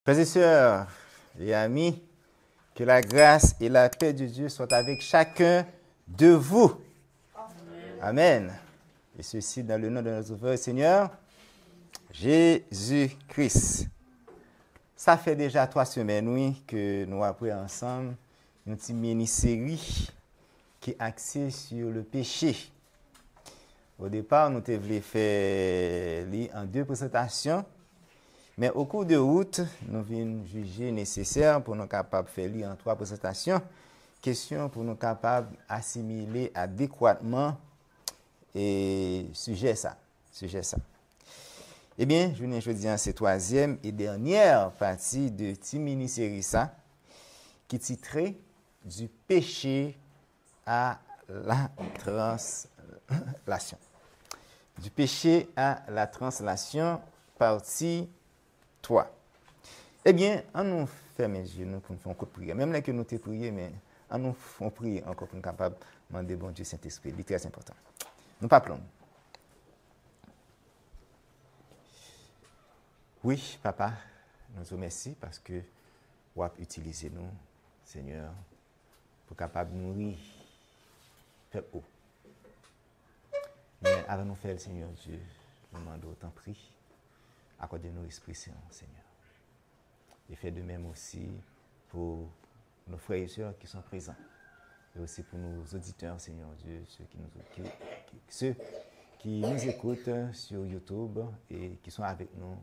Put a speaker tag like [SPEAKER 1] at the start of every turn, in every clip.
[SPEAKER 1] Frères et sœurs et amis, que la grâce et la paix de Dieu soient avec chacun de vous. Amen. Et ceci dans le nom de notre Frère et Seigneur, Jésus-Christ. Ça fait déjà 3 semaines, oui, que nous avons ensemble une petite mini-série qui est axée sur le péché. Au départ, nous voulons faire en 2 présentations, mais au cours de route, nous venons juger nécessaire pour nous capables de faire en 3 présentations, question pour nous capables d'assimiler adéquatement et sujet ça. Eh bien, je viens aujourd'hui à cette 3e et dernière partie de cette mini-série ça, qui est titrée du péché à la translation. Du péché à la translation, partie 3. Eh bien, on nous ferme les yeux, nous pour nous faire un coup de prière. Même là que nous t'ai prié, mais on nous fait prier encore pour nous capables de demander bon Dieu Saint-Esprit. C'est très important. Nous parlons. Oui, papa, nous vous remercions parce que vous avez utilisé nous, Seigneur, pour capables de nourrir le peuple. Mais avant de nous faire, Seigneur Dieu, nous demandons autant prie, accordez-nous l'Esprit Saint, Seigneur. Et faites de même aussi pour nos frères et sœurs qui sont présents. Et aussi pour nos auditeurs, Seigneur Dieu, ceux qui nous écoutent sur YouTube et qui sont avec nous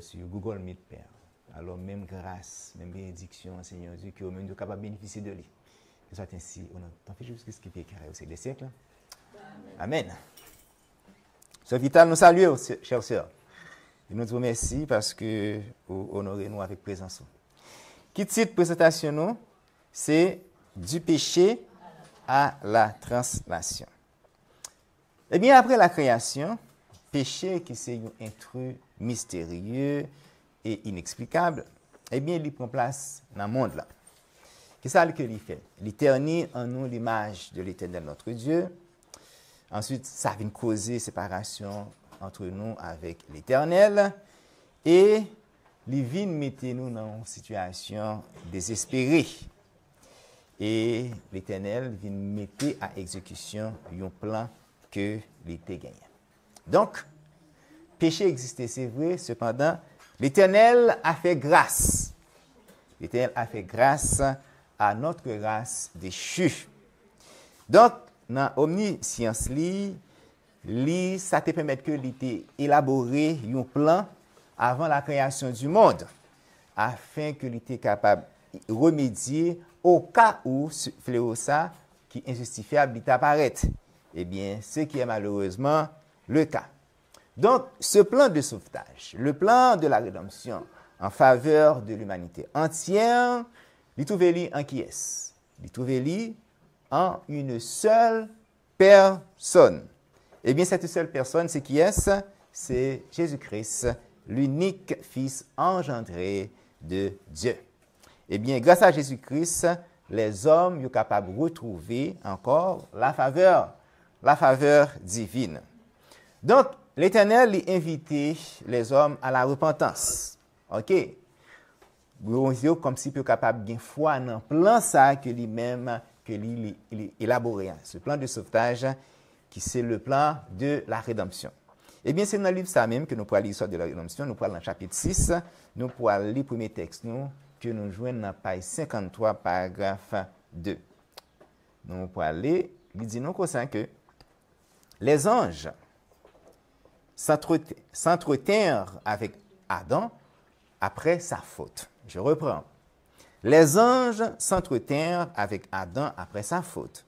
[SPEAKER 1] sur Google Meet, Père. Alors, même grâce, même bénédiction, Seigneur Dieu, qui au même nous capables de bénéficier de lui. Que soit ainsi, au nom de ton Fils Jésus-Christ qui fait carré au siècle des siècles. Amen. Sœur Vital, nous saluons, chères sœurs. Et nous te remercions parce que vous honorez nous avec présence. Qui titre présentation nous, c'est du péché à la translation. Eh bien, après la création, péché qui c'est un intrus mystérieux et inexplicable, eh bien, il prend place dans le monde là. Qu'est-ce qu'il fait? Il ternit en nous l'image de l'Éternel notre Dieu. Ensuite, ça vient causer séparation entre nous avec l'Éternel. Et il vient mettre nous dans une situation désespérée. Et l'Éternel vient mettre à exécution un plan que l'Été gagne. Donc, péché existait, c'est vrai, cependant, l'Éternel a fait grâce. L'Éternel a fait grâce à notre race déchue. Donc, dans l'omniscience, ça te permet que l'Été élaborer un plan avant la création du monde, afin que l'Été capable de remédier au cas où ce fléau ça, qui est injustifiable, apparaît. Eh bien, ce qui est malheureusement le cas. Donc, ce plan de sauvetage, le plan de la rédemption en faveur de l'humanité entière, il trouve en qui est-ce? Il trouve en une seule personne. Eh bien, cette seule personne, c'est qui est-ce? C'est Jésus-Christ, l'unique Fils engendré de Dieu. Eh bien, grâce à Jésus-Christ, les hommes sont capables de retrouver encore la faveur divine. Donc, l'Éternel a invité les hommes à la repentance. OK? Comme si ils sont capables de foi dans le plan ça que lui-même qu'il élaboré. Ce plan de sauvetage qui c'est le plan de la rédemption. Eh bien, c'est dans le livre ça même que nous pourrons lire l'histoire de la rédemption. Nous pourrons dans le chapitre 6, nous pourrons lire le premier texte que nous joignons dans la page 53, paragraphe 2. Nous pourrons lire, il dit nous comme ça que les anges s'entretinrent avec Adam après sa faute. Je reprends. Les anges s'entretinrent avec Adam après sa faute,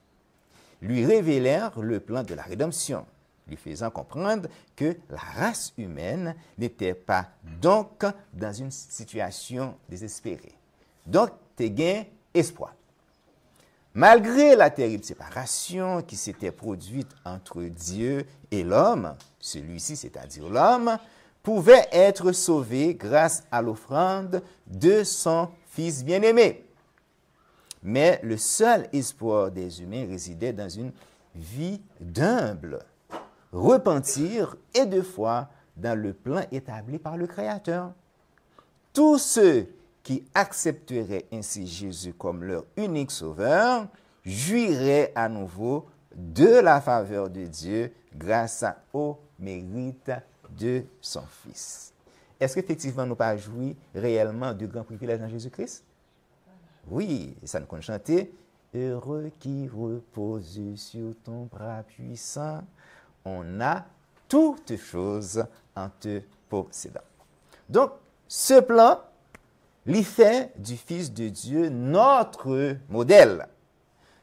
[SPEAKER 1] lui révélèrent le plan de la rédemption, lui faisant comprendre que la race humaine n'était pas donc dans une situation désespérée. Donc, t'es gain espoir. Malgré la terrible séparation qui s'était produite entre Dieu et l'homme, celui-ci, c'est-à-dire l'homme, pouvait être sauvé grâce à l'offrande de son Fils bien-aimé. Mais le seul espoir des humains résidait dans une vie d'humble repentir et de foi dans le plan établi par le Créateur. tous ceux qui accepteraient ainsi Jésus comme leur unique sauveur jouiraient à nouveau de la faveur de Dieu grâce au mérite de son Fils. Est-ce qu'effectivement nous pas jouir réellement du grand privilège en Jésus-Christ? Oui, ça nous compte chanter. Heureux qui repose sur ton bras puissant, on a toutes choses en te possédant. Donc, ce plan, l'y fait du Fils de Dieu notre modèle.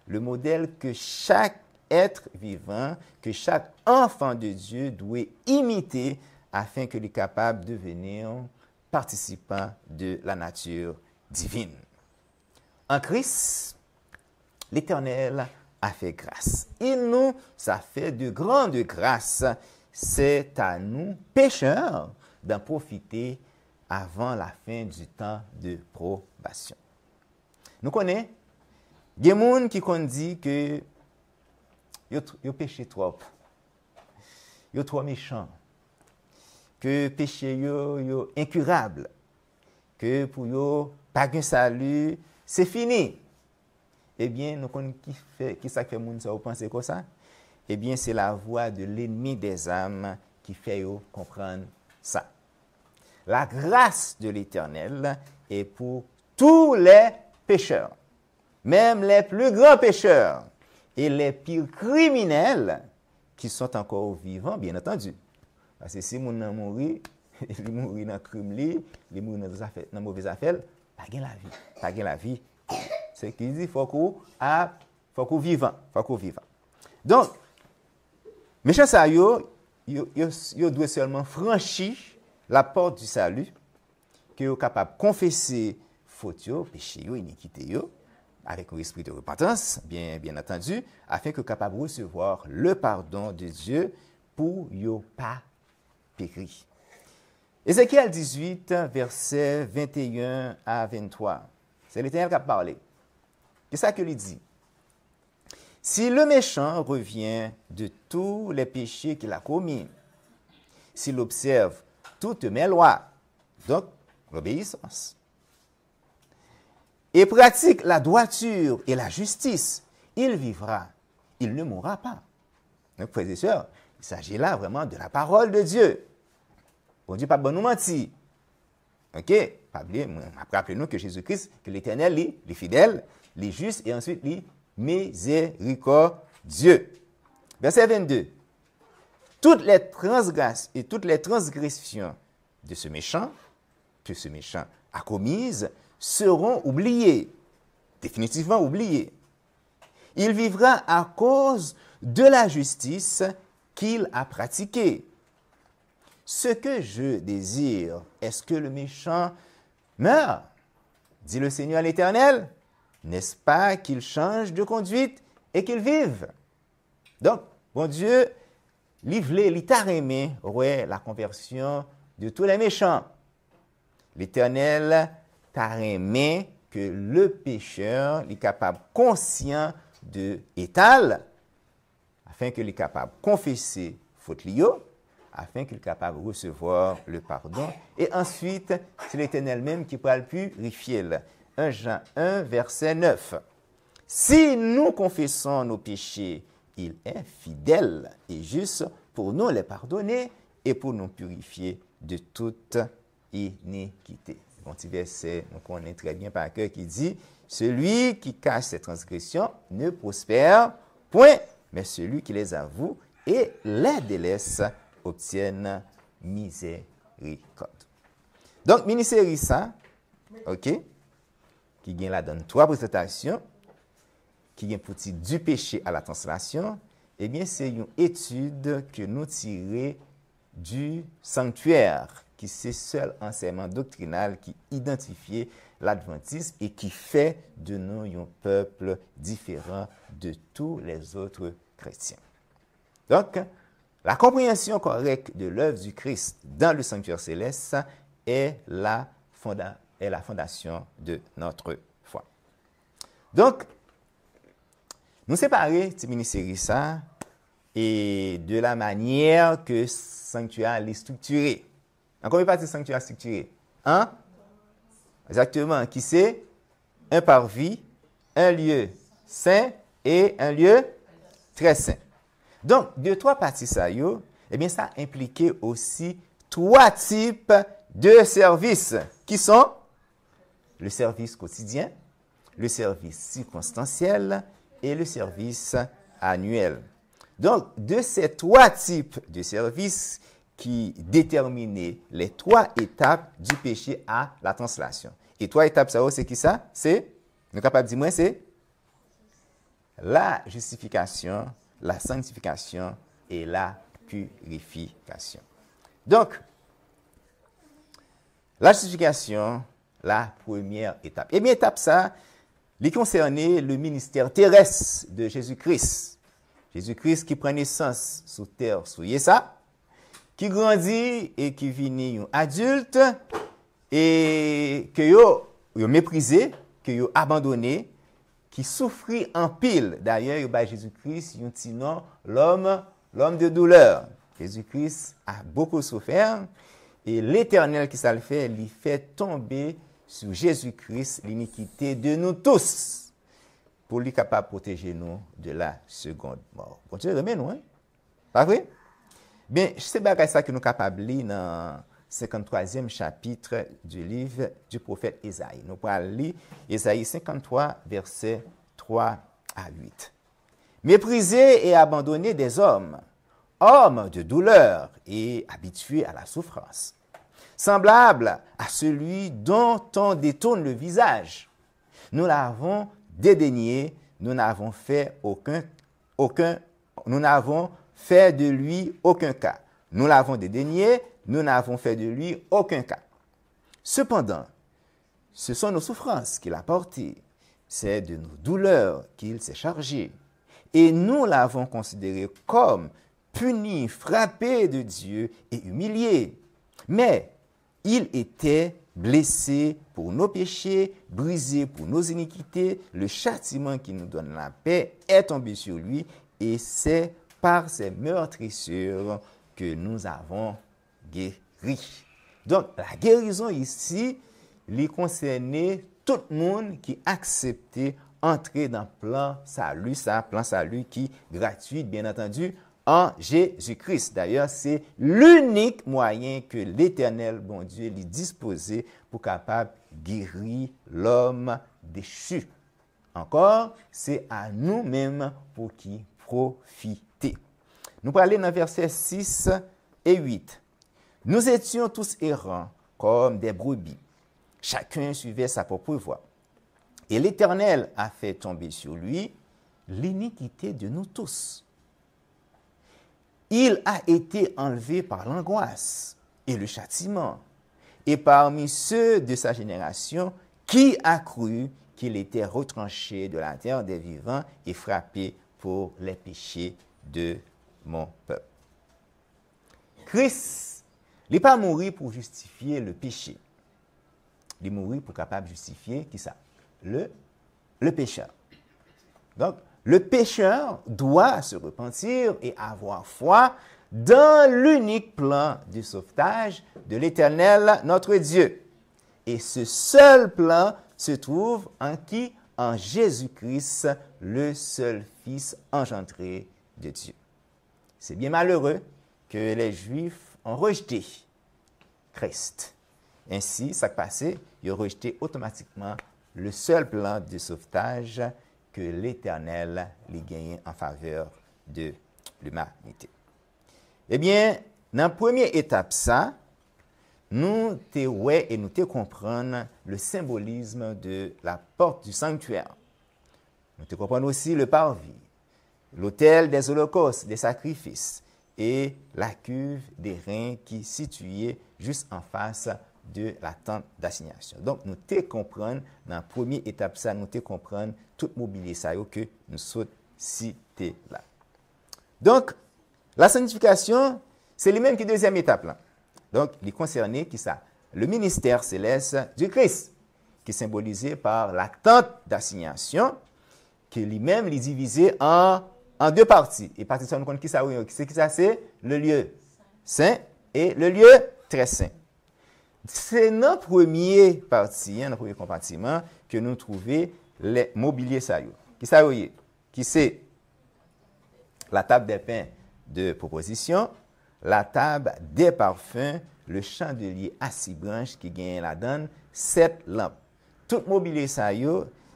[SPEAKER 1] Le modèle que chaque être vivant, que chaque enfant de Dieu doit imiter afin qu'il soit capable de devenir participant de la nature divine. En Christ, l'Éternel a fait grâce. Il nous a fait de grandes grâces. C'est à nous, pécheurs, d'en profiter avant la fin du temps de probation. Nous connaissons des gens qui dit que ils péché trop, ils trop méchants, que péché est incurable, que pour eux, pas de salut, c'est fini. Eh bien, nous connaissons qui ça fait moun ça ou penser comme ça? Eh bien, c'est la voix de l'ennemi des âmes qui fait comprendre ça. La grâce de l'Éternel est pour tous les pécheurs, même les plus grands pécheurs et les pires criminels qui sont encore vivants, bien entendu. Parce que si moun nan mouri, il mouri dans crime il mouri dans mauvaise affaire, pas gain la vie, pas gain la vie. C'est qu'il dit faut qu'on vivant. Donc méchant ça yo doit seulement franchir la porte du salut, que yo capable confesser faute yo, péché yo, iniquité yo avec un esprit de repentance, bien entendu, afin que capable recevoir le pardon de Dieu pour yo pas péri. Ézéchiel 18 versets 21 à 23. C'est l'Éternel qui a parlé. C'est ça qu'il dit. Si le méchant revient de tous les péchés qu'il a commis, s'il observe toutes mes lois, donc l'obéissance, et pratique la droiture et la justice, il vivra, il ne mourra pas. Donc, frères et sœurs, il s'agit là vraiment de la parole de Dieu. Bon Dieu, pas bon nous mentir. Ok? Pas oublier, rappelez-nous que Jésus-Christ, que l'Éternel, il est fidèle, il est juste et ensuite il est miséricordieux. Verset 22. Toutes les transgressions et toutes les transgressions de ce méchant, que ce méchant a commises, seront oubliées, définitivement oubliées. Il vivra à cause de la justice qu'il a pratiquée. Ce que je désire, est-ce que le méchant meurt? Dit le Seigneur l'Éternel. N'est-ce pas qu'il change de conduite et qu'il vive? Donc, bon Dieu, il t'a aimé, ouais, la conversion de tous les méchants. L'Éternel t'a aimé que le pécheur est capable, conscient de étal, afin qu'il est capable de confesser faute lio, afin qu'il est capable de recevoir le pardon. Et ensuite, c'est l'Éternel même qui pourra le purifier. 1 Jean 1, verset 9. Si nous confessons nos péchés, il est fidèle et juste pour nous les pardonner et pour nous purifier de toute iniquité. Bon petit verset, on connaît très bien par cœur, qui dit « Celui qui cache ses transgressions ne prospère point, mais celui qui les avoue et les délaisse obtiennent miséricorde. » Donc, mini-série ça, ok, qui gagne la donne 3 présentations, qui gagne pour titre du péché à la translation, eh bien, c'est une étude que nous tirons du sanctuaire, qui c'est seul enseignement doctrinal qui identifie l'adventisme et qui fait de nous un peuple différent de tous les autres chrétiens. Donc, la compréhension correcte de l'œuvre du Christ dans le sanctuaire céleste est la fondation de notre foi. Donc, nous séparer cette mini-série ça et de la manière que le sanctuaire est structuré. En combien de parties le sanctuaire est structuré? Exactement, qui c'est un parvis, un lieu saint et un lieu très saint. Donc, de trois parties ça, eh bien, ça impliquait aussi trois types de services qui sont le service quotidien, le service circonstanciel et le service annuel. Donc, de ces trois types de services qui déterminaient les trois étapes du péché à la translation. Et trois étapes, ça, c'est qui ça? C'est, nous sommes capables de dire, moi, c'est la justification, la sanctification et la purification. Donc, la justification, la première étape. Et bien, étape ça, il concernait le ministère terrestre de Jésus-Christ. Jésus-Christ qui prend naissance sous terre, sous ça, qui grandit et qui finit un adulte et que yo méprisé, que yo abandonné, qui souffrit en pile. D'ailleurs, yo ba Jésus-Christ, yon ti nom l'homme de douleur. Jésus-Christ a beaucoup souffert et l'Éternel qui ça le fait, lui fait tomber sur Jésus-Christ l'iniquité de nous tous pour lui capable de protéger nous de la seconde mort. Bon Dieu remet nous, hein? Pas vrai? Bien, c'est bagay ça que nous capables de lire dans 53e chapitre du livre du prophète Isaïe. Nous allons lire Isaïe 53, versets 3 à 8. Méprisé et abandonné des hommes, hommes de douleur et habitués à la souffrance, semblable à celui dont on détourne le visage. Nous l'avons dédaigné, nous n'avons fait de lui aucun cas. Nous l'avons dédaigné, nous n'avons fait de lui aucun cas. Cependant, ce sont nos souffrances qu'il a portées, c'est de nos douleurs qu'il s'est chargé. Et nous l'avons considéré comme puni, frappé de Dieu et humilié. Mais il était blessé pour nos péchés, brisé pour nos iniquités. Le châtiment qui nous donne la paix est tombé sur lui et c'est par ses meurtrissures que nous avons guéri. Donc, la guérison ici, lui concernait tout le monde qui acceptait entrer dans le plan salut, ça, plan salut qui est gratuit, bien entendu, en Jésus-Christ. D'ailleurs, c'est l'unique moyen que l'Éternel, bon Dieu, lui disposait pour capable guérir l'homme déchu. Encore, c'est à nous-mêmes pour qui profiter. Nous parlons dans versets 6 et 8. Nous étions tous errants comme des brebis. Chacun suivait sa propre voie. Et l'Éternel a fait tomber sur lui l'iniquité de nous tous. Il a été enlevé par l'angoisse et le châtiment. Et parmi ceux de sa génération, qui a cru qu'il était retranché de la terre des vivants et frappé pour les péchés de mon peuple. Christ, il n'est pas mort pour justifier le péché. Il est mort pour capable justifier qui ça? Le pécheur. Donc, le pécheur doit se repentir et avoir foi dans l'unique plan du sauvetage de l'Éternel, notre Dieu. Et ce seul plan se trouve en qui? En Jésus-Christ, le seul Fils engendré de Dieu. C'est bien malheureux que les Juifs ont rejeté Christ. Ainsi, ça qui passé, ils ont rejeté automatiquement le seul plan de sauvetage que l'Éternel les gagne en faveur de l'humanité. Eh bien, dans la première étape, ça, nous te comprendre le symbolisme de la porte du sanctuaire. Nous te comprendre aussi le parvis, l'autel des holocaustes, des sacrifices et la cuve des reins qui est située juste en face de la tente d'assignation. Donc, nous te comprendre dans la première étape, ça, nous te comprendre tout mobilier ça que nous sommes cités là. Donc, la sanctification, c'est le même que deuxième étape là. Donc, il est concerné qui ça? Le ministère céleste du Christ, qui est symbolisé par la tente d'assignation, qui lui-même est divisé en deux parties. Et partie ça, nous connaissons qui ça? C'est le lieu saint et le lieu très saint. c'est dans la première partie, dans le premier compartiment, que nous trouvons les mobiliers ça. Qui ça y est? Qui c'est la table des pains de proposition, la table des parfums, le chandelier à 6 branches qui gagne la donne, 7 lampes. Tout mobilier ça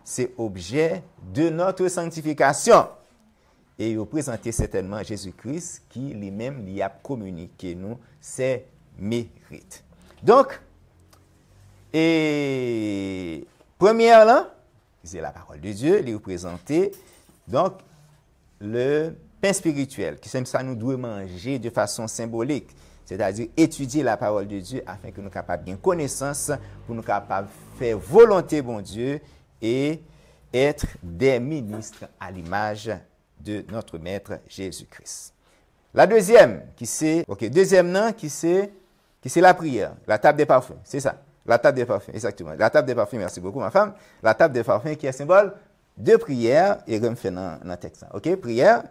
[SPEAKER 1] c'est objet de notre sanctification. Et il présenté certainement Jésus-Christ qui lui-même lui a communiqué nous ses mérites. Donc, et première là, c'est la parole de Dieu, il est représenté donc le pain spirituel, qui ça nous doit manger de façon symbolique, c'est-à-dire étudier la parole de Dieu afin que nous soyons capables de connaissance, pour nous capables de faire volonté bon Dieu et être des ministres à l'image de notre Maître Jésus-Christ. La deuxième, deuxième nom, qui c'est la prière, la table des parfums, c'est ça, la table des parfums, exactement. La table des parfums, merci beaucoup ma femme, la table des parfums qui est symbole de prière, et je me fais dans le texte, ok, prière,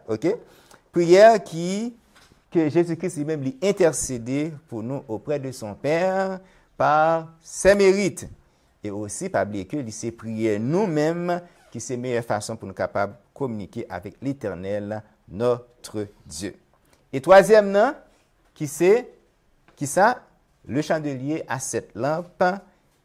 [SPEAKER 1] prière que Jésus-Christ lui-même lui intercédé pour nous auprès de son Père par ses mérites. Et aussi, pas oublier que c'est prier nous-mêmes qui c'est la meilleure façon pour nous capables de communiquer avec l'Éternel, notre Dieu. Et troisième nom, qui ça? Le chandelier à 7 lampes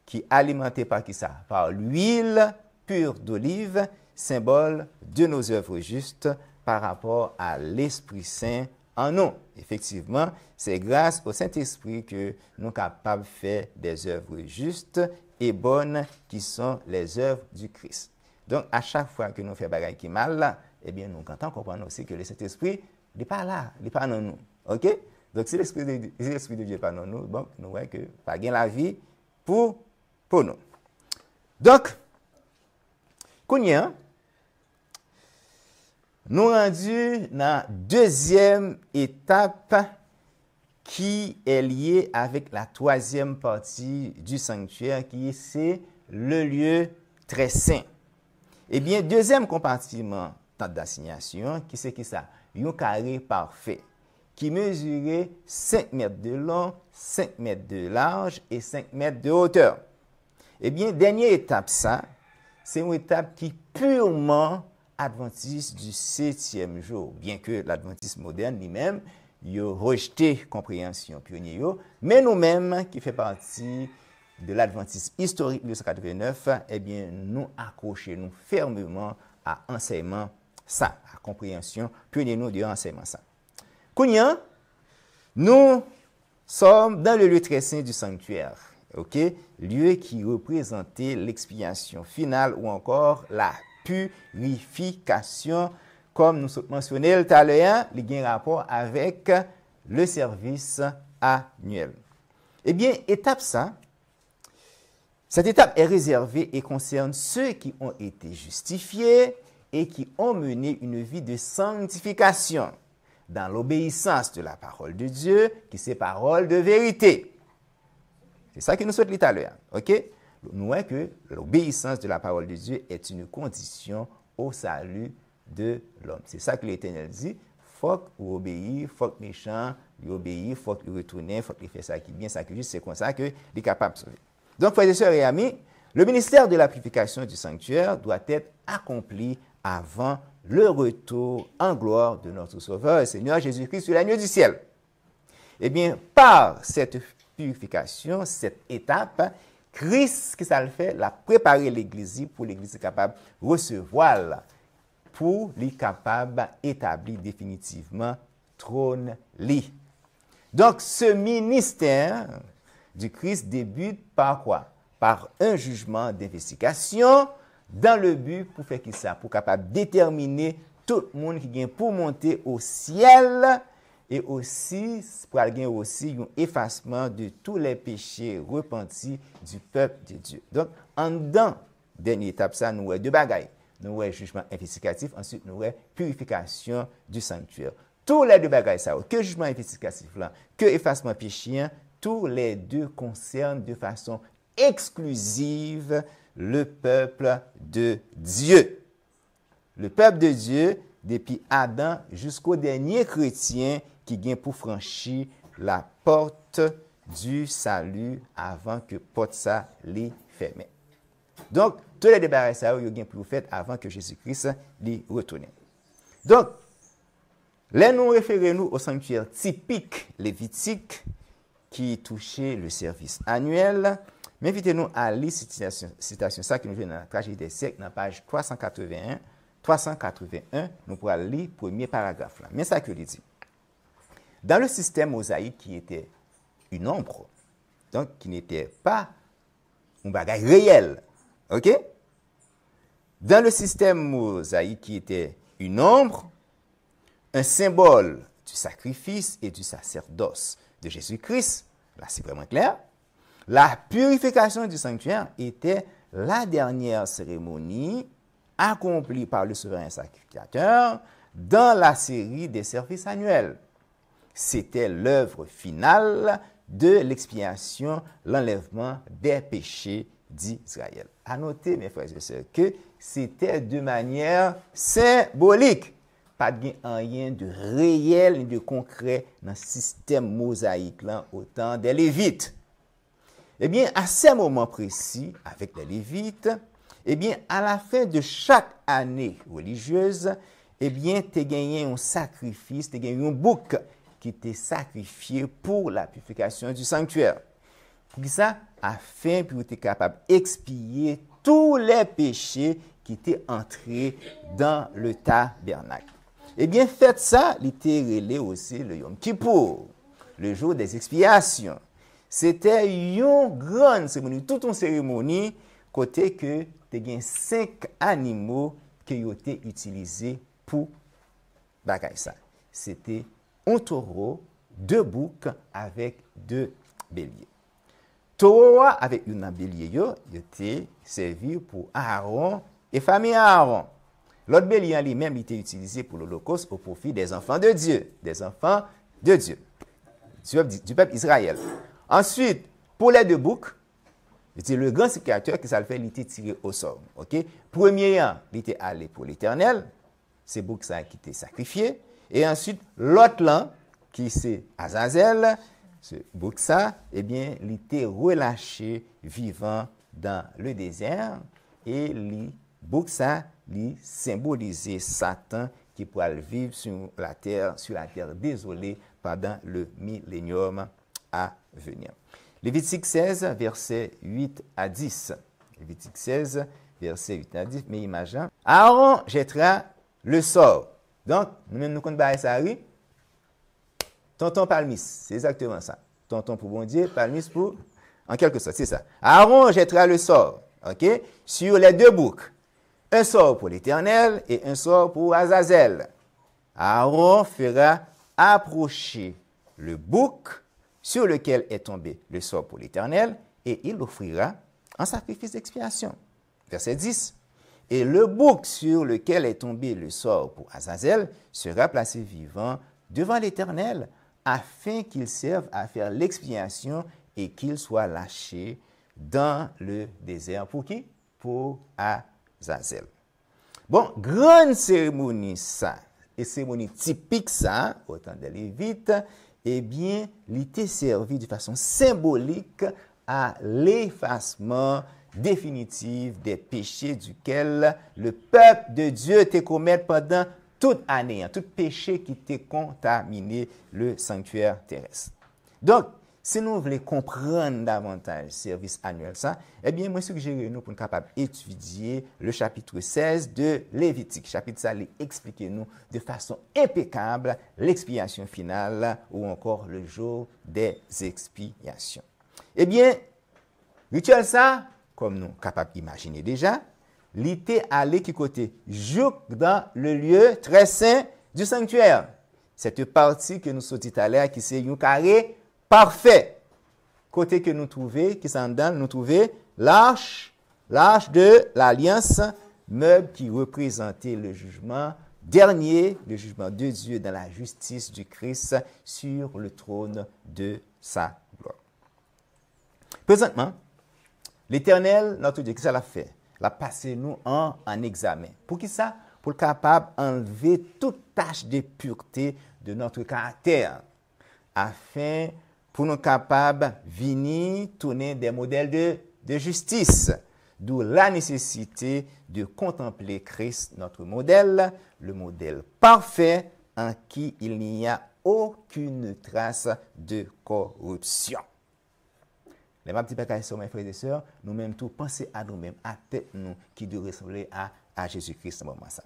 [SPEAKER 1] qui est alimenté par qui ça? Par l'huile pure d'olive, symbole de nos œuvres justes par rapport à l'Esprit Saint en nous. Effectivement, c'est grâce au Saint-Esprit que nous sommes capables de faire des œuvres justes et bonnes qui sont les œuvres du Christ. Donc, à chaque fois que nous faisons des choses qui sont mal, eh bien, nous comprenons aussi que le Saint-Esprit n'est pas là, il n'est pas dans nous. OK? Donc, si l'Esprit de Dieu n'est pas dans nous, bon, nous voyons que pas gain la vie pour nous. Donc, Kounia, nous rendus dans la deuxième étape qui est liée avec la troisième partie du sanctuaire, qui est le lieu très saint. Eh bien, deuxième compartiment, tente d'assignation, qui c'est ça? Un carré parfait, qui mesurait 5 mètres de long, 5 mètres de large et 5 mètres de hauteur. Eh bien, dernière étape, ça, c'est une étape qui est purement adventiste du 7e jour, bien que l'adventiste moderne lui-même, il a rejeté compréhension pionnière, mais nous-mêmes, qui fait partie de l'adventiste historique 1989, eh bien, nous accrochons fermement à enseignement ça, à compréhension pionnière nous de enseignement ça. Kounia, nous sommes dans le lieu très saint du sanctuaire, ok? Lieu qui représentait l'expiation finale ou encore la purification, comme nous mentionnons tout à l'heure, il y a un rapport avec le service annuel. Eh bien, étape ça, cette étape est réservée et concerne ceux qui ont été justifiés et qui ont mené une vie de sanctification dans l'obéissance de la parole de Dieu, qui c'est parole de vérité. C'est ça que nous souhaitons tout à l'heure, ok? Nous voyons que l'obéissance de la parole de Dieu est une condition au salut de l'homme. C'est ça que l'Éternel dit. Il faut qu'il obéisse, il faut que méchant il obéisse, il faut qu'il retourne, il faut qu'il fasse ça qui est bien, ça qui est juste. C'est comme ça qu'il est capable de sauver. Donc, frères et sœurs et amis, le ministère de la purification du sanctuaire doit être accompli avant le retour en gloire de notre Sauveur et Seigneur Jésus-Christ sur l'agneau du ciel. Eh bien, par cette purification, cette étape, Christ, qui ça le fait, l'a préparé l'Église pour l'Église capable de recevoir, pour les capable d'établir définitivement trône li. Donc, ce ministère du Christ débute par quoi? Par un jugement d'investigation dans le but pour faire qui ça? Pour capable déterminer tout le monde qui vient pour monter au ciel et aussi pour gagner aussi un effacement de tous les péchés repentis du peuple de Dieu. Donc, en dedans, dernière étape, ça, nous avons deux bagailles. Nous avons jugement investigatif, ensuite nous avons purification du sanctuaire. Tous les deux bagailles, ça, que jugement investigatif là, que effacement péchien, tous les deux concernent de façon exclusive le peuple de Dieu. Le peuple de Dieu, depuis Adam jusqu'au dernier chrétien qui vient pour franchir la porte du salut avant que porte ça les fermé. Donc, tous les débarras ça yo gen pour fait avant que Jésus-Christ li retourne. Donc, là nous référons au sanctuaire typique lévitique qui touchait le service annuel. Mais invitez-nous à lire citation ça qui nous vient dans la tragédie des siècles, dans la page 381, nous pourrons lire le premier paragraphe là. Mais ça que dit. Dans le système mosaïque qui était une ombre, donc qui n'était pas un bagage réel, ok? Dans le système mosaïque qui était une ombre, un symbole du sacrifice et du sacerdoce de Jésus-Christ, là c'est vraiment clair, la purification du sanctuaire était la dernière cérémonie accomplie par le souverain sacrificateur dans la série des services annuels. C'était l'œuvre finale de l'expiation, l'enlèvement des péchés d'Israël. À noter, mes frères et sœurs, que c'était de manière symbolique. Pas de rien de réel ni de concret dans le système mosaïque là, au temps des Lévites. Eh bien, à ces moments précis, avec les Lévites, eh bien, à la fin de chaque année religieuse, eh bien, tu gagné un sacrifice, tu gagné un bouc qui était sacrifié pour la purification du sanctuaire. Pour ça, afin que tu es capable d'expier tous les péchés qui étaient entrés dans le tabernacle. Eh bien, faites ça, il était relé aussi le Yom Kippour, le jour des expiations. C'était une grande cérémonie, toute une cérémonie, côté que tu as 5 animaux qui ont été utilisés pour bagaille ça. C'était un taureau, 2 boucs avec 2 béliers. Taureau avec une bélier, il était servi pour Aaron et famille Aaron. L'autre bélier lui-même était utilisé pour l'Holocauste au profit des enfants de Dieu, du peuple Israël. Ensuite, pour les 2 boucs, c'était le grand sacrificateur qui s'est fait, il était tiré au sort. Okay? Premier, il était allé pour l'Éternel, c'est bouc ça qui était sacrifié. Et ensuite, l'autre là, qui c'est Azazel, ce bouc ça, eh bien, il était relâché vivant dans le désert. Et le bouc ça, il symbolisait Satan qui pourrait vivre sur la terre désolée pendant le millénium à venir. Lévitique 16, versets 8 à 10. Lévitique 16, versets 8 à 10. Mais imagine, Aaron jettera le sort. Donc, nous connaissons ça, oui. Tonton Palmis, c'est exactement ça. Tonton pour bon Dieu, Palmis pour, en quelque sorte, c'est ça. Aaron jettera le sort, ok, sur les 2 boucs. Un sort pour l'Éternel et un sort pour Azazel. Aaron fera approcher le bouc sur lequel est tombé le sort pour l'Éternel et il l'offrira en sacrifice d'expiation. Verset 10. Et le bouc sur lequel est tombé le sort pour Azazel sera placé vivant devant l'Éternel afin qu'il serve à faire l'expiation et qu'il soit lâché dans le désert. Pour qui? Pour Azazel. Bon, grande cérémonie ça, et cérémonie typique ça, au temps des Lévites, eh bien, il était servi de façon symbolique à l'effacement définitif des péchés duquel le peuple de Dieu était commis pendant toute année, tout péché qui était contaminé le sanctuaire terrestre. Donc, si nous voulons comprendre davantage le service annuel, ça, eh bien, moi, je suggère nous pour être capable d'étudier le chapitre 16 de Lévitique. Chapitre ça, expliquer nous de façon impeccable l'expiation finale ou encore le jour des expiations. Eh bien, rituel ça, comme nous sommes capables d'imaginer déjà, l'ité allé qui côté joue dans le lieu très saint du sanctuaire. Cette partie que nous sommes dit à l'heure qui c'est un carré parfait. Côté que nous trouvons, qui s'en donne, nous trouvons l'arche de l'alliance, meuble qui représentait le jugement dernier, le jugement de Dieu dans la justice du Christ sur le trône de sa gloire. Présentement, l'Éternel, notre Dieu, qu'est-ce qu'il a fait? Il a passé nous en examen. Pour qui ça? Pour être capable d'enlever toute tache de pureté de notre caractère, afin pour nous capables de venir tourner des modèles de justice. D'où la nécessité de contempler Christ, notre modèle, le modèle parfait en qui il n'y a aucune trace de corruption. Les petits bagages sur mes frères et sœurs, nous-mêmes tout penser à nous-mêmes, à tête nous qui doit ressembler à Jésus-Christ à ce moment ça.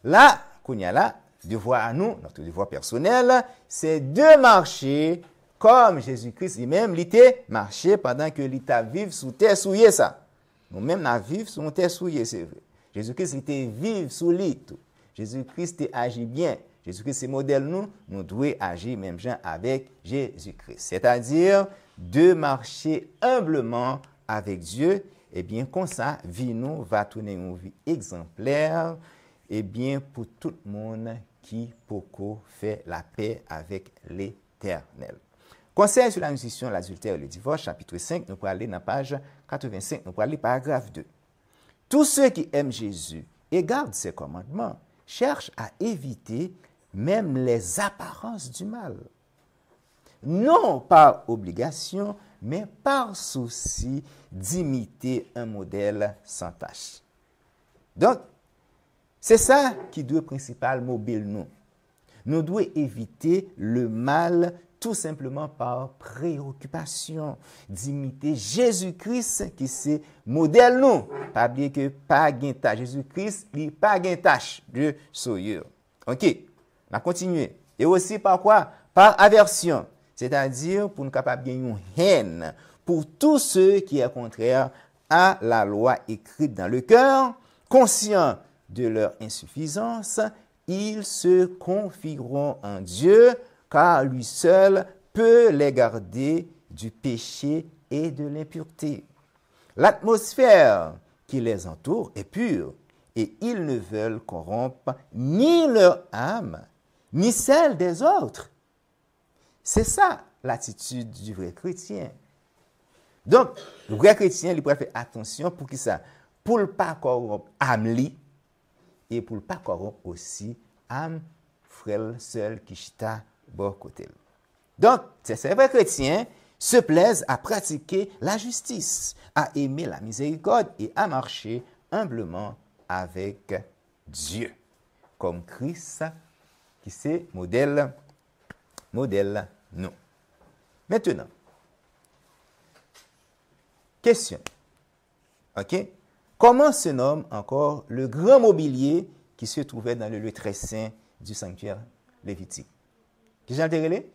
[SPEAKER 1] Là, qu'on y a là, devoir à nous, notre devoir personnel, c'est de marcher comme Jésus-Christ lui-même l'était marché pendant que l'État vive sous terre souillée ça. Nous-mêmes, nous vivons sous terre souillée, c'est vrai. Jésus-Christ était vivre sous lit. Jésus-Christ agit bien. Jésus-Christ, c'est modèle nous devons agir même gens avec Jésus-Christ. C'est-à-dire de marcher humblement avec Dieu, et bien comme ça, vie nous va tourner une vie exemplaire, et bien pour tout le monde qui pourquoi fait la paix avec l'Éternel. Conseil sur la nutrition, l'adultère et le divorce, chapitre 5, nous pourrons aller dans la page 85, nous pourrons aller paragraphe 2. Tous ceux qui aiment Jésus et gardent ses commandements cherchent à éviter même les apparences du mal. Non par obligation, mais par souci d'imiter un modèle sans tache. Donc, c'est ça qui doit principal mobile nous. Nous devons éviter le mal tout simplement par préoccupation d'imiter Jésus-Christ qui c'est modèle nous. Pas oublier que pas gain tâche. Jésus-Christ, il pas gain tâche de souillure. OK. On va continuer. Et aussi par quoi? Par aversion. C'est-à-dire pour nous capables de gagner une haine pour tous ceux qui est contraire à la loi écrite dans le cœur, conscients de leur insuffisance, ils se confieront en Dieu, car lui seul peut les garder du péché et de l'impureté. L'atmosphère qui les entoure est pure, et ils ne veulent corrompre ni leur âme, ni celle des autres. C'est ça l'attitude du vrai chrétien. Donc, le vrai chrétien, il doit faire attention pour qui ça? Pour ne pas corrompre âme li, et pour ne pas corrompre aussi âme frère seul qui chita bon côté. Donc, ces vrais chrétiens se plaisent à pratiquer la justice, à aimer la miséricorde et à marcher humblement avec Dieu, comme Christ qui c'est modèle nous. Maintenant, question. OK? Comment se nomme encore le grand mobilier qui se trouvait dans le lieu très saint du sanctuaire lévitique? Qui j'ai intérêt?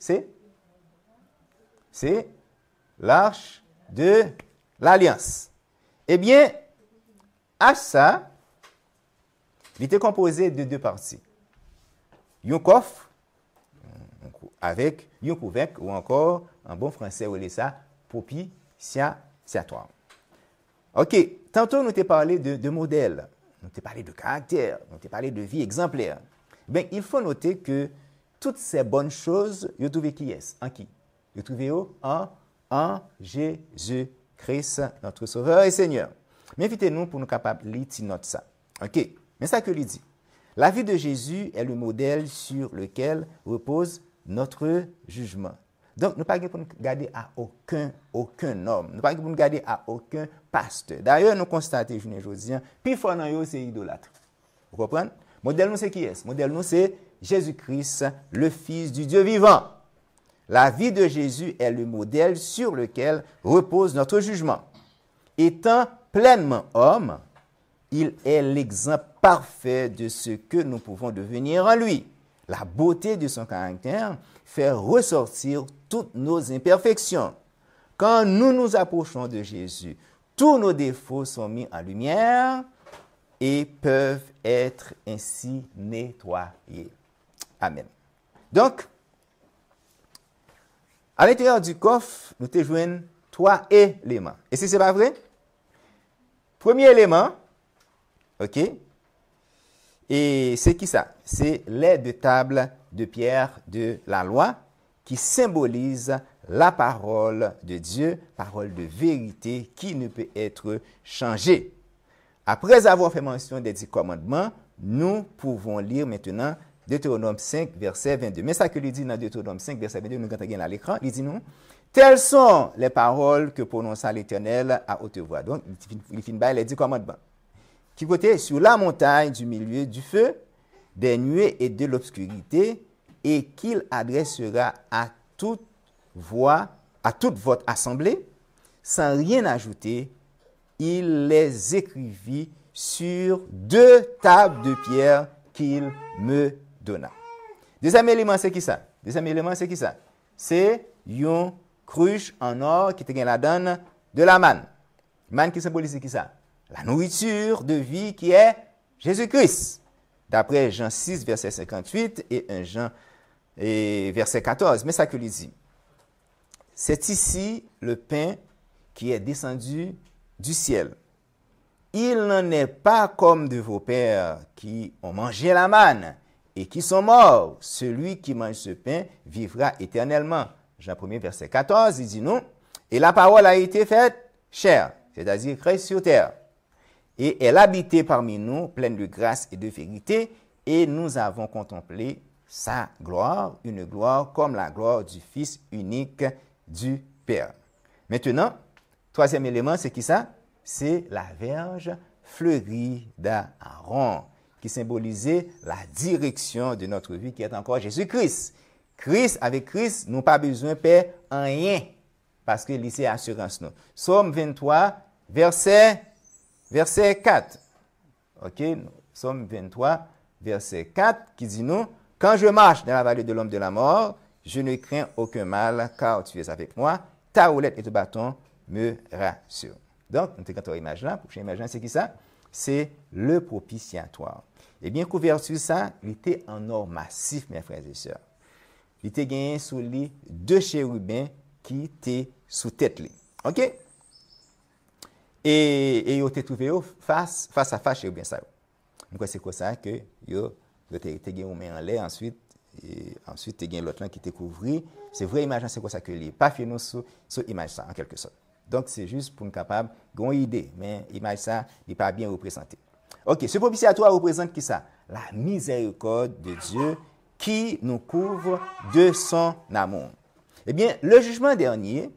[SPEAKER 1] C'est l'arche de l'alliance. Eh bien, à ça, il était composé de deux parties. Un coffre avec un couvercle ou encore, en bon français, on dit ça, propitiatoire. OK, tantôt nous t'ai parlé de modèle, nous t'ai parlé de caractère, nous t'ai parlé de vie exemplaire. Ben, il faut noter que toutes ces bonnes choses, vous trouvez qui est? En qui? Vous trouvez en Jésus-Christ, notre Sauveur et Seigneur. Mais invitez-nous pour nous capables de lire note ça. OK, mais ça que lui dit. La vie de Jésus est le modèle sur lequel repose notre jugement. Donc, nous ne pouvons pas nous garder à aucun homme. Nous ne pouvons pas nous garder à aucun pasteur. D'ailleurs, nous constatons, je ne dis pas, puis fort dans eux, c'est idolâtre. Vous comprenez? Modèle nous, c'est qui est? Modèle nous, c'est Jésus-Christ, le Fils du Dieu vivant. La vie de Jésus est le modèle sur lequel repose notre jugement. Étant pleinement homme, il est l'exemple parfait de ce que nous pouvons devenir en lui. La beauté de son caractère fait ressortir toutes nos imperfections. Quand nous nous approchons de Jésus, tous nos défauts sont mis en lumière et peuvent être ainsi nettoyés. Amen. Donc, à l'intérieur du coffre, nous te joignons 3 éléments. Et si ce n'est pas vrai? Premier élément, OK? Et c'est qui ça? C'est les 2 tables de pierre de la loi qui symbolisent la parole de Dieu, parole de vérité qui ne peut être changée. Après avoir fait mention des 10 commandements, nous pouvons lire maintenant Deutéronome 5, verset 22. Mais ça que lui dit dans Deutéronome 5, verset 22, nous regardons à l'écran, il dit nous, telles sont les paroles que prononça l'Éternel à haute voix. Donc, il finit par les 10 commandements. Qui côté sur la montagne du milieu du feu, des nuées et de l'obscurité, et qu'il adressera à toute voix, à toute votre assemblée, sans rien ajouter, il les écrivit sur 2 tables de pierre qu'il me donna. Deuxième élément, c'est qui ça? C'est une cruche en or qui te gagne la donne de la manne. Manne qui symbolise qui ça? La nourriture de vie qui est Jésus-Christ. D'après Jean 6, verset 58 et 1 Jean verset 14. Mais ça que lui dit. C'est ici le pain qui est descendu du ciel. Il n'en est pas comme de vos pères qui ont mangé la manne et qui sont morts. Celui qui mange ce pain vivra éternellement. Jean 1er, verset 14, il dit non. Et la parole a été faite chair, c'est-à-dire Christ sur terre. Et elle habitait parmi nous, pleine de grâce et de vérité, et nous avons contemplé sa gloire, une gloire comme la gloire du Fils unique du Père. Maintenant, troisième élément, c'est qui ça? C'est la verge fleurie d'Aaron, qui symbolisait la direction de notre vie, qui est encore Jésus-Christ. Avec Christ, nous n'avons pas besoin de payer rien, parce que c'est assurance nous. Psaume 23, verset 4. OK? Psaume 23, verset 4, qui dit nous, « Quand je marche dans la vallée de l'ombre de la mort, je ne crains aucun mal, car tu es avec moi. Ta houlette et ton bâton me rassurent. » Donc, nous avons une image là. La prochaine image, c'est qui ça? C'est le propitiatoire. Eh bien, couverture ça, il était en or massif, mes frères et sœurs. Il était gagné sous les 2 chérubins qui étaient sous tête. OK? Et il était trouvé face à face chérubins ça. Donc, c'est quoi ça que il était gagné au main en l'air ensuite. Et ensuite, il y a l'autre qui était couvert. C'est vrai, image, c'est quoi ça que il pas fait nous sur image ça, en quelque sorte. Donc, c'est juste pour nous capable d'avoir une idée. Mais l'image ça, il n'est pas bien représenté. OK, ce propitiatoire représente qui ça? La miséricorde de Dieu qui nous couvre de son amour. Eh bien, le jugement dernier,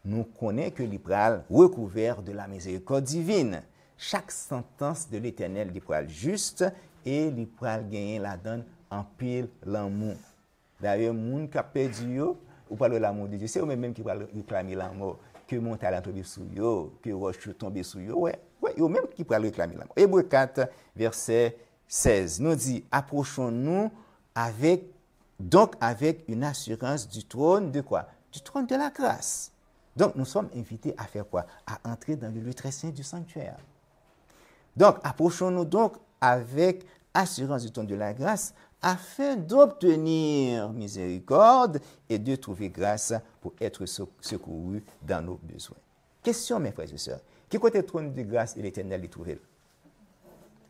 [SPEAKER 1] nous connaissons que l'Ipral recouvert de la miséricorde divine. Chaque sentence de l'Éternel l'Ipral juste et l'Ipral gagne la donne en pile l'amour. D'ailleurs, les gens qui ont perdu, ou parle de l'amour de Dieu, c'est eux-mêmes qui parlent réclamer l'amour, que mon talent tombe sur eux, que roche tombe sur eux. Ouais, eux-mêmes qui parlent réclamer l'amour. Hébreux 4, verset 16, nous dit, approchons-nous avec une assurance du trône de quoi? Du trône de la grâce. Donc, nous sommes invités à faire quoi? À entrer dans le lieu très saint du sanctuaire. Donc, approchons-nous donc avec assurance du trône de la grâce afin d'obtenir miséricorde et de trouver grâce pour être secouru dans nos besoins. Question, mes frères et sœurs. Quel côté trône de grâce et l'Éternel y trouve-t-il?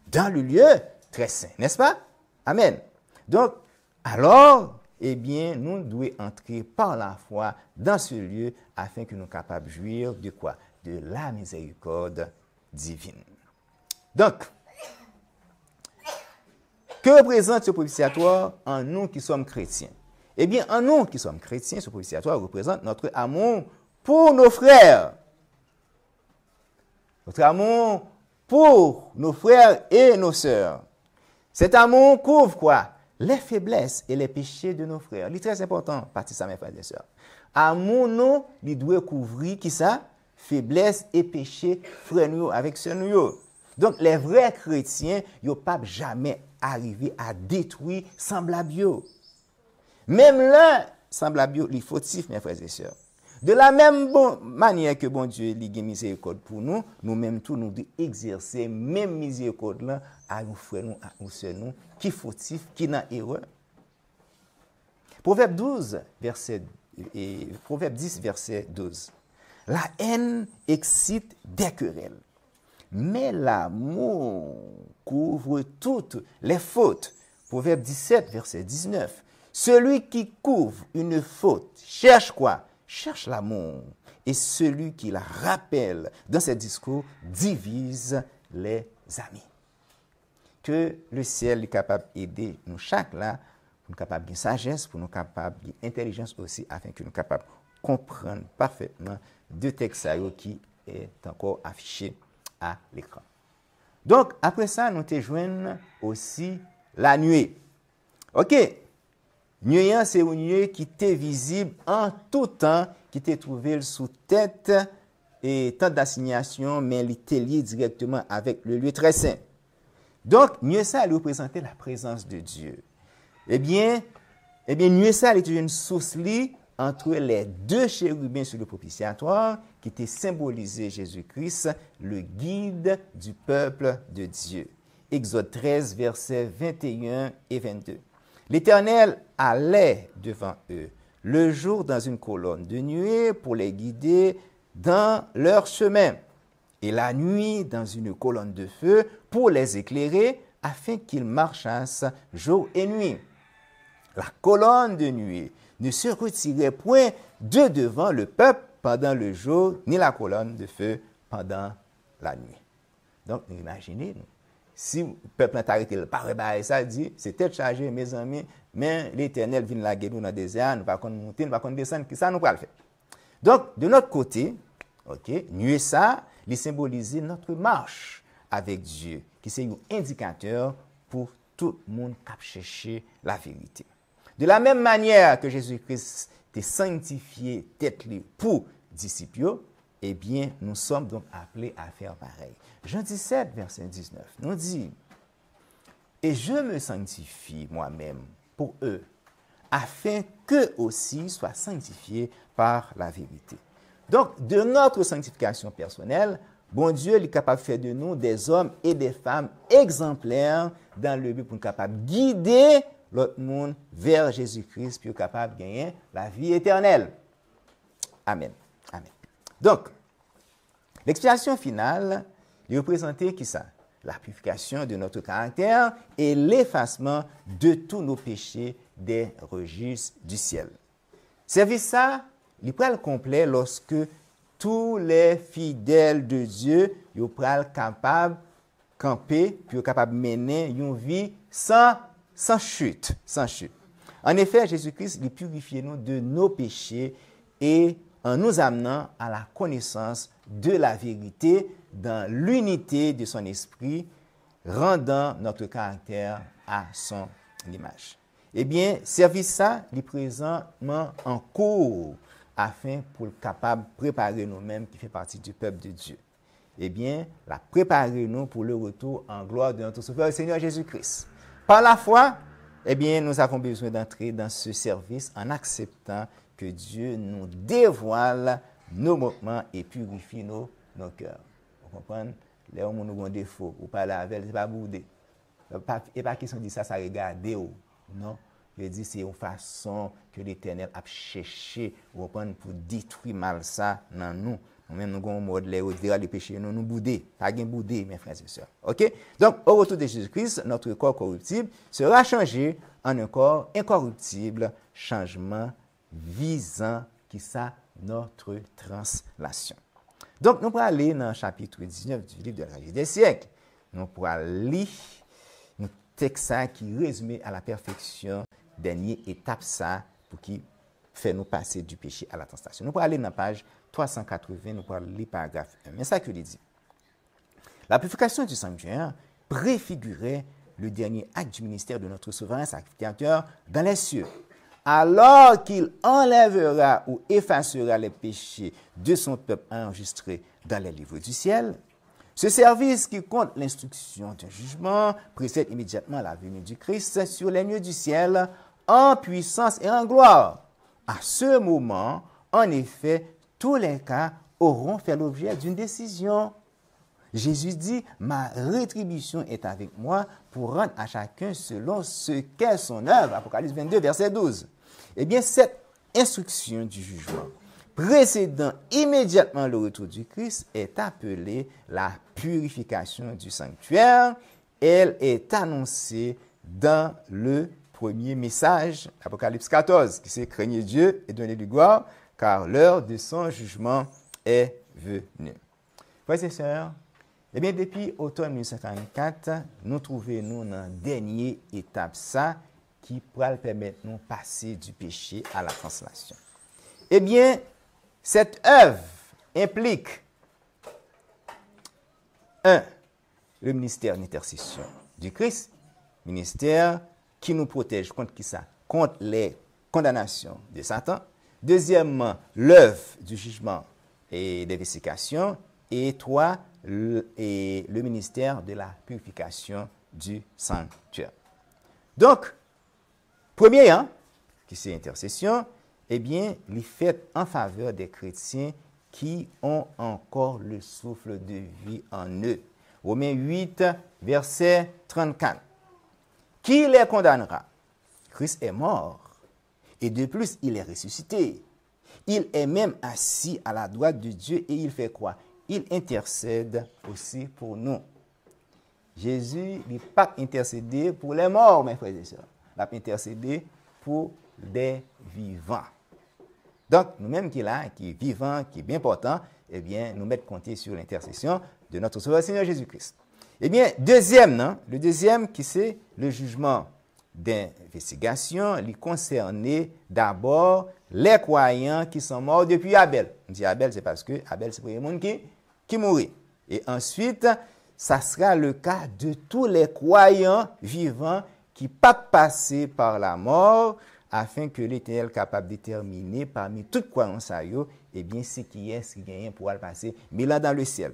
[SPEAKER 1] Dans le lieu très saint, n'est-ce pas? Amen. Donc, alors, eh bien, nous devons entrer par la foi dans ce lieu afin que nous soyons capables de jouir de quoi? De la miséricorde divine. Donc, que représente ce propitiatoire en nous qui sommes chrétiens? Eh bien, en nous qui sommes chrétiens, ce propitiatoire représente notre amour pour nos frères. Notre amour pour nos frères et nos sœurs. Cet amour couvre quoi? Les faiblesses et les péchés de nos frères. C'est très important, partie ça, mes frères et sœurs. Amour, nous, il doit couvrir qui ça? Faiblesses et péchés, frères nous, avec sœurs nous. Donc, les vrais chrétiens, ils ne peuvent jamais arriver à détruire semblable. Même là, semblable, il faut fautif, mes frères et sœurs. De la même manière que bon Dieu a miséricorde pour nous, nous-mêmes tous nous devons exercer même miséricorde là à nos frères, nous, à nos sœurs, nous, qui fautif, qui n'a erreur. Proverbe 10, verset 12. La haine excite des querelles, mais l'amour couvre toutes les fautes. Proverbe 17, verset 19. Celui qui couvre une faute cherche quoi? Cherche l'amour. Et celui qui la rappelle dans ses discours divise les amis. que le ciel est capable d'aider nous chaque là, pour nous capables de sagesse, pour nous capables d'intelligence aussi, afin que nous capables de comprendre parfaitement deux textes qui est encore affiché à l'écran. Donc, après ça, nous te joignons aussi la nuée. OK. Nuée, c'est une nuée qui était visible en tout temps, qui était trouvée sous tête et temps d'assignation, mais elle était liée directement avec le lieu très saint. Donc, nuée, ça, elle représentait la présence de Dieu. Eh bien, nuée, ça, elle était une source liée entre les deux chérubins sur le propitiatoire qui était symbolisé Jésus-Christ, le guide du peuple de Dieu. Exode 13, versets 21 et 22. L'Éternel allait devant eux le jour dans une colonne de nuée pour les guider dans leur chemin, et la nuit dans une colonne de feu pour les éclairer afin qu'ils marchassent jour et nuit. La colonne de nuée ne se retirait point de devant le peuple pendant le jour, ni la colonne de feu pendant la nuit. Donc, imaginez, si le peuple n'a arrêté le paré, ça dit, c'est tête chargée, mes amis, mais l'Éternel vient la guérir dans le désert, nous ne pouvons pas monter, nous ne pouvons pas descendre, ça nous va le faire. Donc, de notre côté, nuée ça, il symbolise notre marche avec Dieu, qui c'est un indicateur pour tout le monde qui cherche la vérité. De la même manière que Jésus-Christ est sanctifié tête pour disciples, eh bien, nous sommes donc appelés à faire pareil. Jean 17, verset 19, nous dit, « Et je me sanctifie moi-même pour eux, afin qu'eux aussi soient sanctifiés par la vérité. » Donc, de notre sanctification personnelle, bon Dieu est capable de faire de nous des hommes et des femmes exemplaires dans le but pour nous capables de guider l'autre monde vers Jésus-Christ, puis capable de gagner la vie éternelle. Amen. Amen. Donc, l'expiation finale est représentée qui ça? La purification de notre caractère et l'effacement de tous nos péchés des registres du ciel. Service ça, il est complet lorsque tous les fidèles de Dieu sont capables de camper, puis capables de mener une vie sans chute. En effet, Jésus-Christ il purifie nous de nos péchés et en nous amenant à la connaissance de la vérité dans l'unité de son esprit, rendant notre caractère à son image. Eh bien, service ça, il est présentement en cours afin pour être capable de préparer nous-mêmes qui fait partie du peuple de Dieu. Eh bien, la préparer nous pour le retour en gloire de notre Sauveur, le Seigneur Jésus-Christ. Par la foi, eh bien, nous avons besoin d'entrer dans ce service en acceptant que Dieu nous dévoile nos manquements et purifie nos cœurs. Vous comprenez? Les hommes nous ont défaut. Ou pas la veille, c'est pas boudé. Et pas question de dire ça regarde. Non. Je dis c'est une façon que l'Éternel a cherché pour détruire mal ça dans nous. Nous-mêmes, nous avons un mode de péché, nous boudés. Pas de boudé, mes frères et sœurs. OK? Donc, au retour de Jésus-Christ, notre corps corruptible sera changé en un corps incorruptible, changement visant qui ça notre translation. Donc, nous pourrons aller dans le chapitre 19 du livre de la vie des siècles. Nous pourrons lire un texte qui résume à la perfection dernière étape ça pour qui fait nous passer du péché à la translation. Nous pourrons aller dans la page 380, nous pourrons lire paragraphe 1. Mais ça que il dit. La purification du sanctuaire préfigurait le dernier acte du ministère de notre souverain sacrificateur dans les cieux. Alors qu'il enlèvera ou effacera les péchés de son peuple enregistré dans les livres du ciel, ce service qui compte l'instruction d'un jugement précède immédiatement la venue du Christ sur les lieux du ciel en puissance et en gloire. À ce moment, en effet, tous les cas auront fait l'objet d'une décision. Jésus dit, ma rétribution est avec moi pour rendre à chacun selon ce qu'est son œuvre. Apocalypse 22, verset 12. Eh bien, cette instruction du jugement précédant immédiatement le retour du Christ est appelée la purification du sanctuaire. Elle est annoncée dans le premier message, Apocalypse 14, qui c'est craignez Dieu et donnez-lui gloire, car l'heure de son jugement est venue. Frères et sœurs, Eh bien, depuis automne 1944, nous trouvons dans la dernière étape ça qui pourra permettre de nous passer du péché à la translation. Eh bien, cette œuvre implique le ministère d'intercession du Christ, ministère qui nous protège contre qui ça? Contre les condamnations de Satan. Deuxièmement, l'œuvre du jugement et d'investigation. Et trois, le ministère de la purification du sanctuaire. Donc, premier, qui c'est intercession, eh bien, il fait en faveur des chrétiens qui ont encore le souffle de vie en eux. Romains 8, verset 34. Qui les condamnera? Christ est mort. Et de plus, il est ressuscité. Il est même assis à la droite de Dieu et il fait quoi? Il intercède aussi pour nous. Jésus n'est pas intercédé pour les morts, mes frères et sœurs. Il a intercédé pour des vivants. Donc, nous-mêmes qui est là, qui est vivant, qui est bien portant, eh bien, nous mettons compter sur l'intercession de notre Sauveur Seigneur Jésus-Christ. Eh bien, le deuxième qui c'est le jugement d'investigation, il concernait d'abord les croyants qui sont morts depuis Abel. On dit Abel, c'est parce que Abel, c'est pour les monde qui mourit. Et ensuite, ça sera le cas de tous les croyants vivants qui ne pas passé par la mort, afin que l'Éternel capable de déterminer parmi toutes croyances à eux, eh bien, ce qui gagne pour le passer, mais là dans le ciel.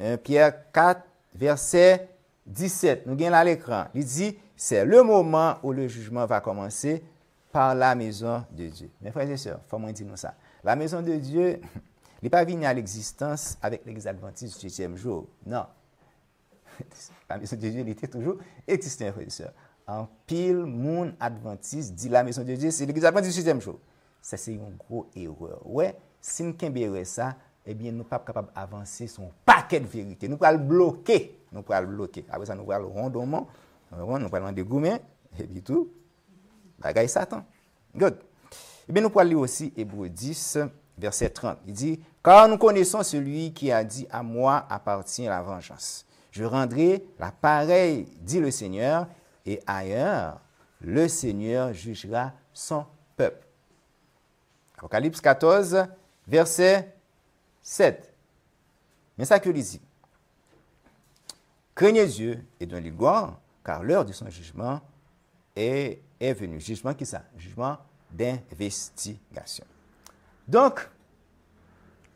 [SPEAKER 1] 1 Pierre 4, verset 17, nous gagnons là à l'écran. Il dit, c'est le moment où le jugement va commencer par la maison de Dieu. Mes frères et sœurs, il faut moi dire nous ça. La maison de Dieu n'est pas venue à l'existence avec l'église adventiste du 7e jour. Non. La maison de Dieu, elle était toujours existante, mes frères et sœurs. En pile, monde adventiste dit la maison de Dieu, c'est l'église adventiste du 7e jour. Ça, c'est une grosse erreur. Ouais, si nous ne ça, eh bien, nous ne sommes pas capables d'avancer son paquet de vérité. Nous pouvons le bloquer. Après ça, nous pouvons le rondement. Nous pouvons le dégoumer. Et puis tout. Bagaille Satan. Good. Eh bien, nous pouvons lire aussi Hébreux 10, verset 30. Il dit, car nous connaissons celui qui a dit, à moi appartient la vengeance. Je rendrai la pareille, dit le Seigneur, et ailleurs, le Seigneur jugera son peuple. Apocalypse 14, verset 7. Mais ça que dit. Craignez Dieu et donnez-lui gloire, car l'heure de son jugement est venue. Jugement qui ça? Jugement d'investigation. Donc,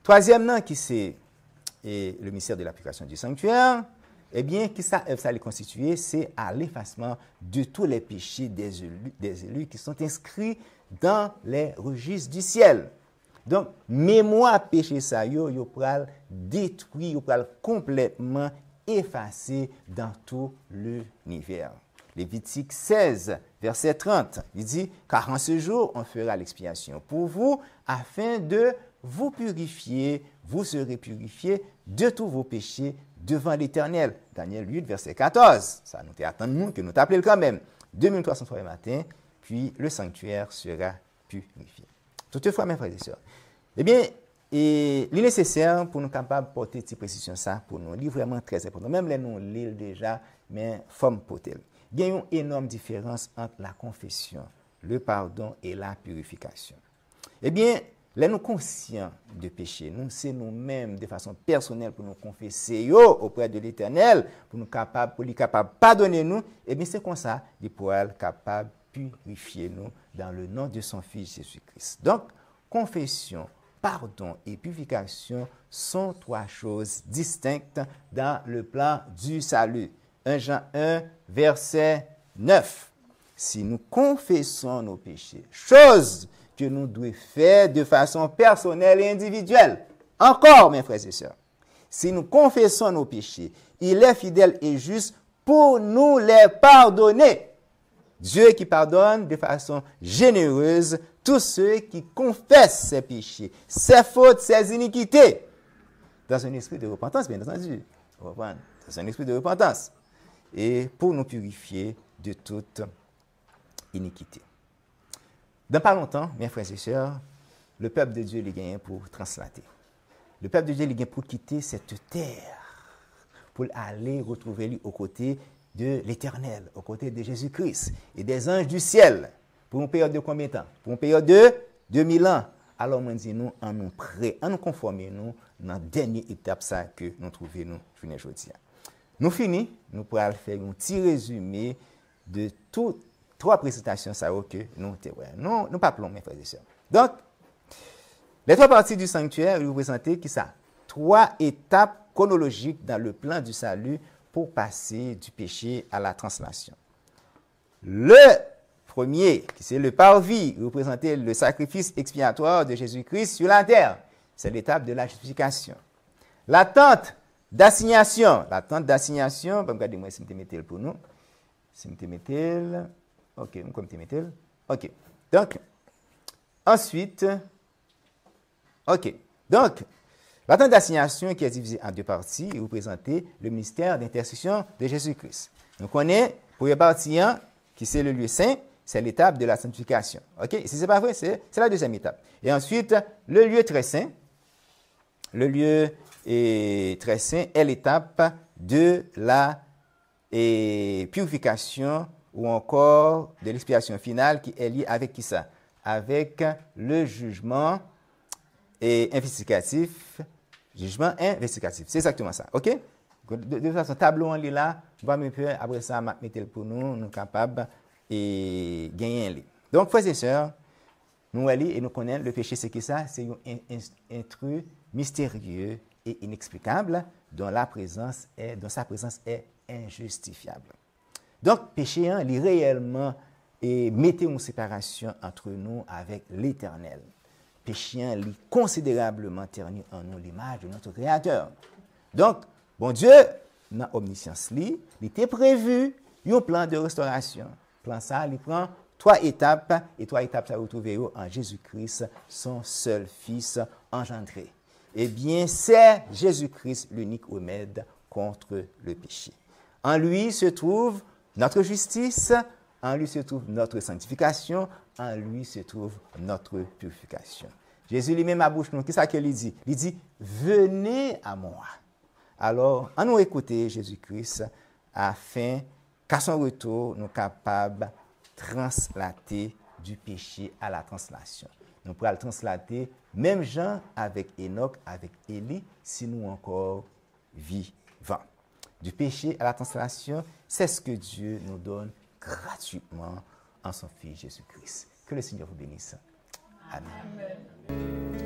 [SPEAKER 1] troisième nom qui c'est le ministère de l'application du sanctuaire, eh bien, qui ça les constituer, c'est à l'effacement de tous les péchés des élus qui sont inscrits dans les registres du ciel. Donc, mémoire péché ça, yo pral détruit, yo pral complètement effacé dans tout l'univers. Lévitique 16, verset 30, il dit, car en ce jour, on fera l'expiation pour vous, afin de vous purifier, vous serez purifiés de tous vos péchés devant l'Éternel. Daniel 8, verset 14. Ça nous attend que nous t'appelons quand même. 2303 le matin, puis le sanctuaire sera purifié. Toutefois, mes frères et sœurs, eh bien, il est nécessaire pour nous capables de porter cette précision ça pour nous. Il est vraiment très important. Même les nous l'île déjà, mais forme porter. Il y a une énorme différence entre la confession, le pardon et la purification. Eh bien, là, nous conscients de péché, nous, c'est nous-mêmes de façon personnelle pour nous confesser auprès de l'Éternel, pour lui capable pardonner nous, et bien c'est comme ça, il pourra être capable de purifier nous dans le nom de son Fils Jésus-Christ. Donc, confession, pardon et purification sont trois choses distinctes dans le plan du salut. 1 Jean 1, verset 9. Si nous confessons nos péchés, chose que nous devons faire de façon personnelle et individuelle. Encore, mes frères et sœurs, si nous confessons nos péchés, il est fidèle et juste pour nous les pardonner. Dieu qui pardonne de façon généreuse tous ceux qui confessent ses péchés, ses fautes, ses iniquités. Dans un esprit de repentance, bien entendu. Dans un esprit de repentance. Et pour nous purifier de toute iniquité. Dans pas longtemps, mes frères et sœurs, le peuple de Dieu les gagne pour translater. Le peuple de Dieu les gagne pour quitter cette terre, pour aller retrouver lui aux côtés de l'Éternel, aux côtés de Jésus-Christ et des anges du ciel. Pour une période de combien de temps? Pour une période de 2000 ans. Alors, moi, dis nous, en nous prêts, en nous conformer, nous, dans la dernière étape ça que nous trouvons, nous, aujourd'hui. Nous finissons, nous pourrons faire un petit résumé de toutes 3 présentations ça que nous avons. Nous pas mes frères et sœurs. Donc, les 3 parties du sanctuaire représentaient qui ça? 3 étapes chronologiques dans le plan du salut pour passer du péché à la translation. Le premier, qui c'est le parvis, représentait le sacrifice expiatoire de Jésus-Christ sur la terre. C'est l'étape de la justification. La tente d'assignation. La tente d'assignation, regardez-moi si je mets pour nous. Si je mets ok, comme je mets ok. Donc, ensuite, ok. Donc, la tente d'assignation qui est divisée en 2 parties représentait le ministère d'intercession de Jésus-Christ. Nous connaissons, pour la partie 1, qui c'est le lieu saint, c'est l'étape de la sanctification. OK? Si ce n'est pas vrai, c'est la deuxième étape. Et ensuite, le lieu très saint. Le lieu très saint est l'étape de la purification ou encore de l'expiation finale qui est liée avec qui ça? Avec le jugement investigatif. Jugement investigatif. C'est exactement ça. OK? De toute façon, tableau en ligne là, on va me faire, après ça, mettre pour nous, nous sommes capables de gagner un lit. Donc, frères et sœurs, nous allons et nous connaissons le péché, c'est que ça, c'est un intrus mystérieux et inexplicable dont sa présence est injustifiable. Donc, péché, il est réellement et mettez une séparation entre nous avec l'Éternel. Péché, il est considérablement terni en nous l'image de notre Créateur. Donc, bon Dieu, dans l'omniscience, il était prévu un plan de restauration. Le plan ça, il prend 3 étapes, et 3 étapes, ça retrouve en Jésus-Christ, son seul Fils engendré. Eh bien, c'est Jésus-Christ l'unique remède contre le péché. En lui se trouve notre justice, en lui se trouve notre sanctification, en lui se trouve notre purification. Jésus lui-même à bouche nous, qu'est-ce qu'il dit? Il dit, venez à moi. Alors, en nous écouter Jésus-Christ, afin qu'à son retour, nous sommes capables de translater du péché à la translation. Nous pourrons le translater, même Jean avec Enoch, avec Élie, si nous encore vivants. Du péché à la translation, c'est ce que Dieu nous donne gratuitement en son Fils Jésus-Christ. Que le Seigneur vous bénisse. Amen. Amen.